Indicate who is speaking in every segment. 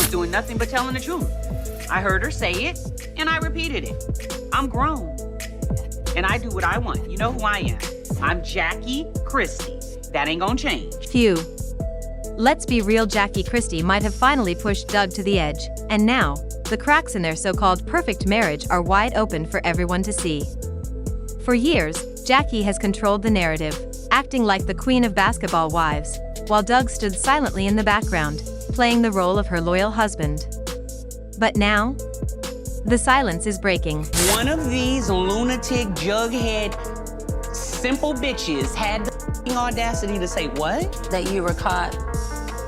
Speaker 1: was doing nothing but telling the truth. I heard her say it, and I repeated it. I'm grown, and I do what I want. You know who I am. I'm Jackie Christie. That ain't gonna change.
Speaker 2: Phew. Let's be real, Jackie Christie might have finally pushed Doug to the edge, and now, the cracks in their so-called perfect marriage are wide open for everyone to see. For years, Jackie has controlled the narrative, acting like the queen of basketball wives, while Doug stood silently in the background, playing the role of her loyal husband. But now, the silence is breaking.
Speaker 1: One of these lunatic, jughead, simple bitches had the audacity to say what?
Speaker 3: That you were caught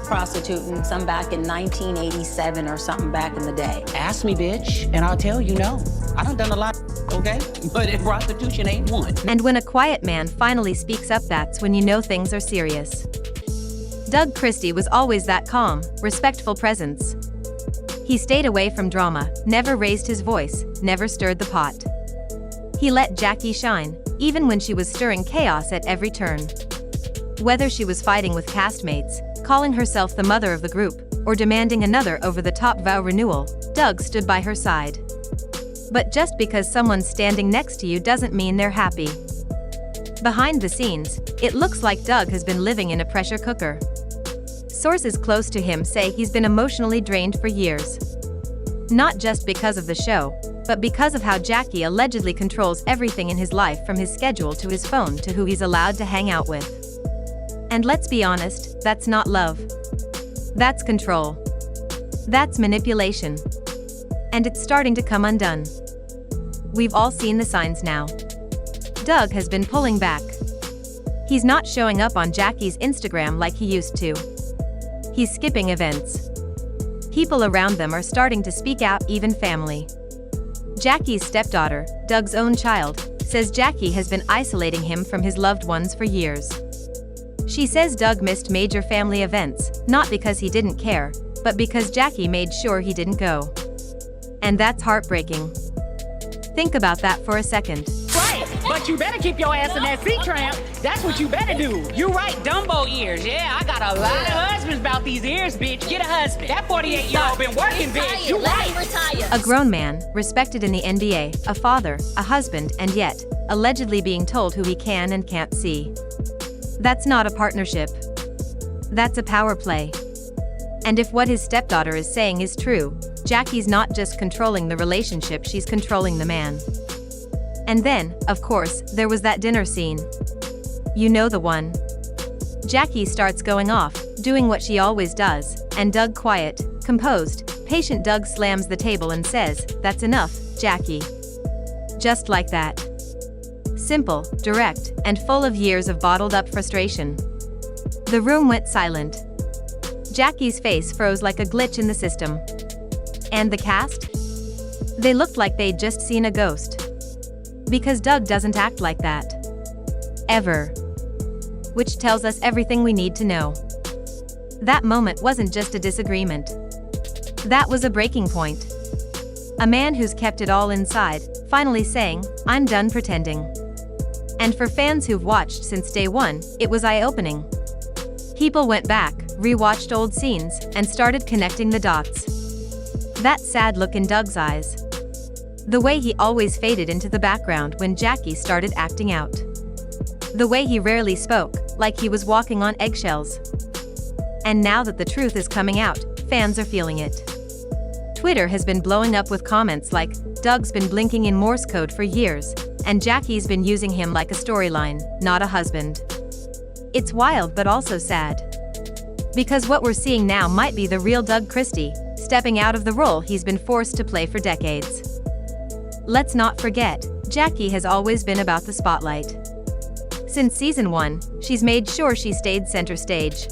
Speaker 3: prostituting some back in 1987 or something back in the day.
Speaker 1: Ask me, bitch, and I'll tell you no. I done a lot, okay? But prostitution ain't one.
Speaker 2: And when a quiet man finally speaks up, that's when you know things are serious. Doug Christie was always that calm, respectful presence. He stayed away from drama, never raised his voice, never stirred the pot. He let Jackie shine, even when she was stirring chaos at every turn. Whether she was fighting with castmates, calling herself the mother of the group, or demanding another over-the-top vow renewal, Doug stood by her side. But just because someone's standing next to you doesn't mean they're happy. Behind the scenes, it looks like Doug has been living in a pressure cooker. Sources close to him say he's been emotionally drained for years. Not just because of the show, but because of how Jackie allegedly controls everything in his life, from his schedule to his phone to who he's allowed to hang out with. And let's be honest, that's not love. That's control. That's manipulation. And it's starting to come undone. We've all seen the signs now. Doug has been pulling back. He's not showing up on Jackie's Instagram like he used to. He's skipping events. People around them are starting to speak out, even family. Jackie's stepdaughter, Doug's own child, says Jackie has been isolating him from his loved ones for years. She says Doug missed major family events, not because he didn't care, but because Jackie made sure he didn't go. And that's heartbreaking. Think about that for a second.
Speaker 4: Right, but you better keep your ass in that seat, tramp. That's what you better do.
Speaker 1: You right, Dumbo ears. Yeah, I got a lot of husbands about these ears, bitch. Get a husband. That 48-year-old been working, bitch. You right.
Speaker 2: A grown man, respected in the NBA, a father, a husband, and yet, allegedly being told who he can and can't see. That's not a partnership. That's a power play. And if what his stepdaughter is saying is true, Jackie's not just controlling the relationship, she's controlling the man. And then, of course, there was that dinner scene. You know the one. Jackie starts going off, doing what she always does, and Doug, quiet, composed, patient Doug, slams the table and says, "That's enough, Jackie." Just like that. Simple, direct, and full of years of bottled-up frustration. The room went silent. Jackie's face froze like a glitch in the system. And the cast? They looked like they'd just seen a ghost. Because Doug doesn't act like that. Ever. Which tells us everything we need to know. That moment wasn't just a disagreement. That was a breaking point. A man who's kept it all inside, finally saying, "I'm done pretending." And for fans who've watched since day one, it was eye-opening. People went back, rewatched old scenes, and started connecting the dots. That sad look in Doug's eyes. The way he always faded into the background when Jackie started acting out. The way he rarely spoke, like he was walking on eggshells. And now that the truth is coming out, fans are feeling it. Twitter has been blowing up with comments like, "Doug's been blinking in Morse code for years, and Jackie's been using him like a storyline, not a husband." It's wild but also sad. Because what we're seeing now might be the real Doug Christie, stepping out of the role he's been forced to play for decades. Let's not forget, Jackie has always been about the spotlight. Since season 1, she's made sure she stayed center stage.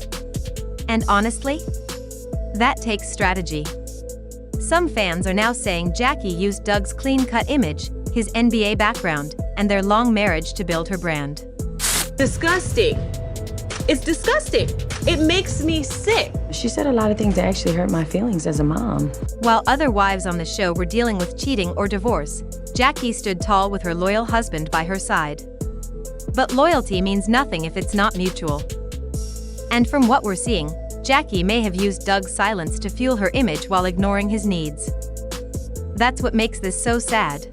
Speaker 2: And honestly, that takes strategy. Some fans are now saying Jackie used Doug's clean-cut image, his NBA background, and their long marriage to build her brand.
Speaker 5: Disgusting. It's disgusting. It makes me sick.
Speaker 6: She said a lot of things that actually hurt my feelings as a mom.
Speaker 2: While other wives on the show were dealing with cheating or divorce, Jackie stood tall with her loyal husband by her side. But loyalty means nothing if it's not mutual. And from what we're seeing, Jackie may have used Doug's silence to fuel her image while ignoring his needs. That's what makes this so sad.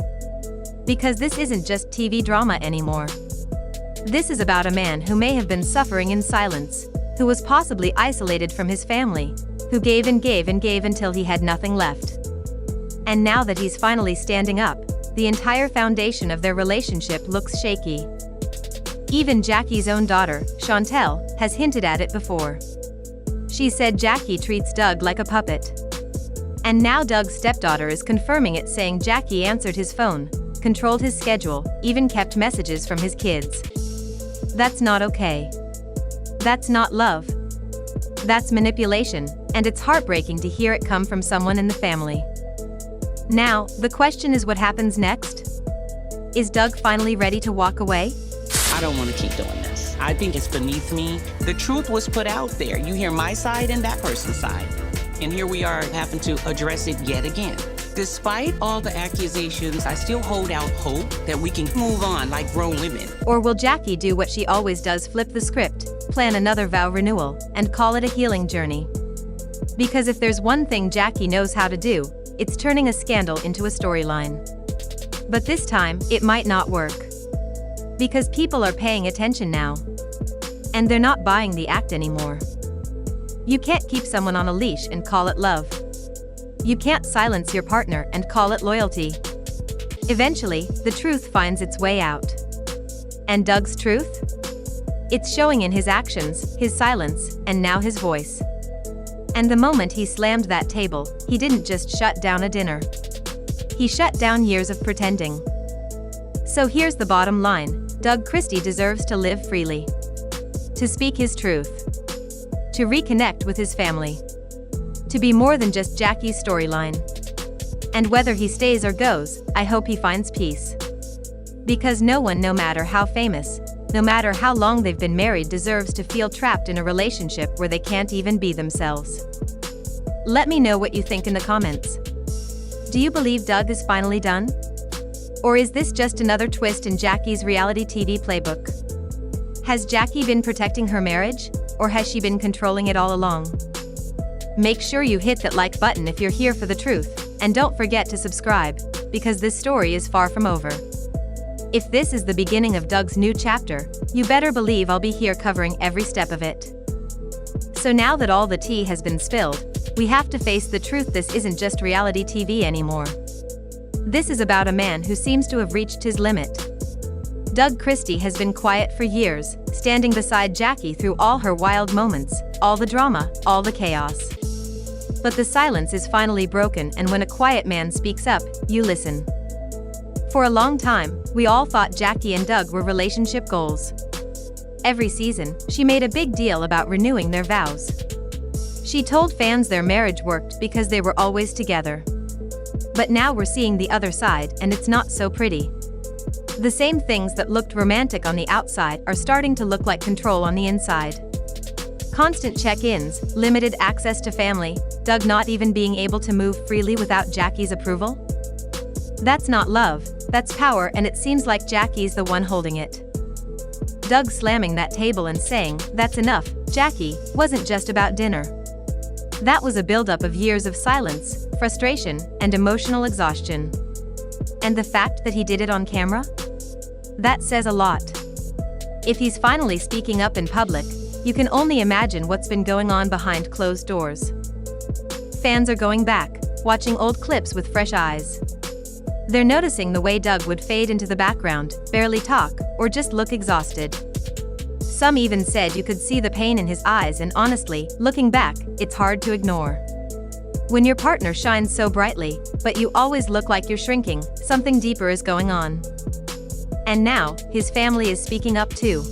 Speaker 2: Because this isn't just TV drama anymore. This is about a man who may have been suffering in silence, who was possibly isolated from his family, who gave and gave and gave until he had nothing left. And now that he's finally standing up, the entire foundation of their relationship looks shaky. Even Jackie's own daughter, Chantel, has hinted at it before. She said Jackie treats Doug like a puppet. And now Doug's stepdaughter is confirming it, saying Jackie answered his phone, controlled his schedule, even kept messages from his kids. That's not okay. That's not love. That's manipulation, and it's heartbreaking to hear it come from someone in the family. Now, the question is, what happens next? Is Doug finally ready to walk away?
Speaker 1: I don't want to keep doing this. I think it's beneath me. The truth was put out there. You hear my side and that person's side. And here we are having to address it yet again. Despite all the accusations, I still hold out hope that we can move on like grown women.
Speaker 2: Or will Jackie do what she always does, flip the script, plan another vow renewal, and call it a healing journey? Because if there's one thing Jackie knows how to do, it's turning a scandal into a storyline. But this time, it might not work. Because people are paying attention now. And they're not buying the act anymore. You can't keep someone on a leash and call it love. You can't silence your partner and call it loyalty. Eventually, the truth finds its way out. And Doug's truth? It's showing in his actions, his silence, and now his voice. And the moment he slammed that table, he didn't just shut down a dinner. He shut down years of pretending. So here's the bottom line: Doug Christie deserves to live freely. To speak his truth. To reconnect with his family. To be more than just Jackie's storyline. And whether he stays or goes, I hope he finds peace. Because no one, no matter how famous, no matter how long they've been married, deserves to feel trapped in a relationship where they can't even be themselves. Let me know what you think in the comments. Do you believe Doug is finally done? Or is this just another twist in Jackie's reality TV playbook? Has Jackie been protecting her marriage, or has she been controlling it all along? Make sure you hit that like button if you're here for the truth, and don't forget to subscribe, because this story is far from over. If this is the beginning of Doug's new chapter, you better believe I'll be here covering every step of it. So now that all the tea has been spilled, we have to face the truth. This isn't just reality TV anymore. This is about a man who seems to have reached his limit. Doug Christie has been quiet for years, standing beside Jackie through all her wild moments, all the drama, all the chaos. But the silence is finally broken, and when a quiet man speaks up, you listen. For a long time, we all thought Jackie and Doug were relationship goals. Every season, she made a big deal about renewing their vows. She told fans their marriage worked because they were always together. But now we're seeing the other side, and it's not so pretty. The same things that looked romantic on the outside are starting to look like control on the inside. Constant check-ins, limited access to family, Doug not even being able to move freely without Jackie's approval. That's not love, that's power, and it seems like Jackie's the one holding it. Doug slamming that table and saying, "That's enough, Jackie," wasn't just about dinner. That was a buildup of years of silence, frustration, and emotional exhaustion. And the fact that he did it on camera? That says a lot. If he's finally speaking up in public, you can only imagine what's been going on behind closed doors. Fans are going back, watching old clips with fresh eyes. They're noticing the way Doug would fade into the background, barely talk, or just look exhausted. Some even said you could see the pain in his eyes, and honestly, looking back, it's hard to ignore. When your partner shines so brightly, but you always look like you're shrinking, something deeper is going on. And now, his family is speaking up too.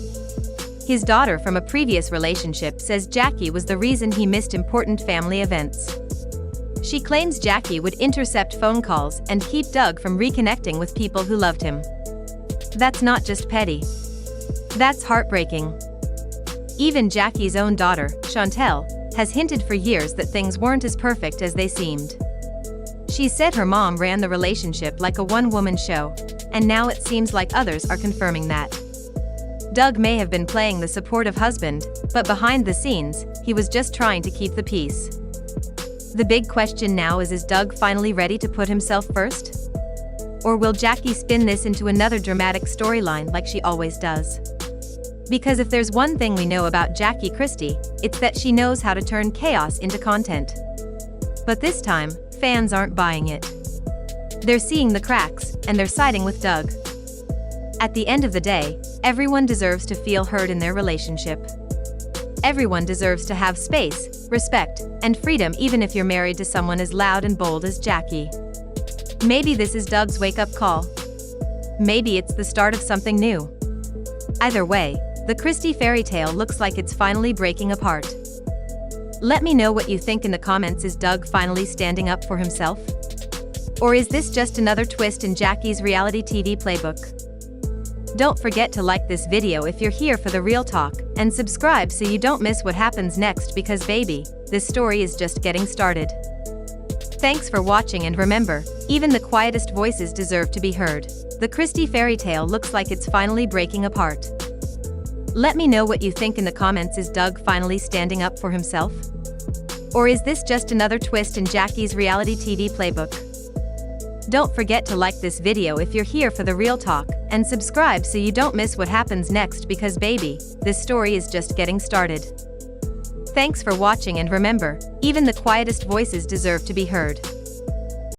Speaker 2: His daughter from a previous relationship says Jackie was the reason he missed important family events. She claims Jackie would intercept phone calls and keep Doug from reconnecting with people who loved him. That's not just petty. That's heartbreaking. Even Jackie's own daughter, Chantel, has hinted for years that things weren't as perfect as they seemed. She said her mom ran the relationship like a one-woman show, and now it seems like others are confirming that. Doug may have been playing the supportive husband, but behind the scenes, he was just trying to keep the peace. The big question now is Doug finally ready to put himself first? Or will Jackie spin this into another dramatic storyline like she always does? Because if there's one thing we know about Jackie Christie, it's that she knows how to turn chaos into content. But this time, fans aren't buying it. They're seeing the cracks, and they're siding with Doug. At the end of the day, everyone deserves to feel heard in their relationship. Everyone deserves to have space, respect, and freedom even if you're married to someone as loud and bold as Jackie. Maybe this is Doug's wake-up call. Maybe it's the start of something new. Either way, the Christie fairy tale looks like it's finally breaking apart. Let me know what you think in the comments. Is Doug finally standing up for himself? Or is this just another twist in Jackie's reality TV playbook? Don't forget to like this video if you're here for the real talk, and subscribe so you don't miss what happens next because baby, this story is just getting started. Thanks for watching, and remember, even the quietest voices deserve to be heard. The Christie fairy tale looks like it's finally breaking apart. Let me know what you think in the comments. Is Doug finally standing up for himself? Or is this just another twist in Jackie's reality TV playbook? Don't forget to like this video if you're here for the real talk, and subscribe so you don't miss what happens next because baby, this story is just getting started. Thanks for watching, and remember, even the quietest voices deserve to be heard.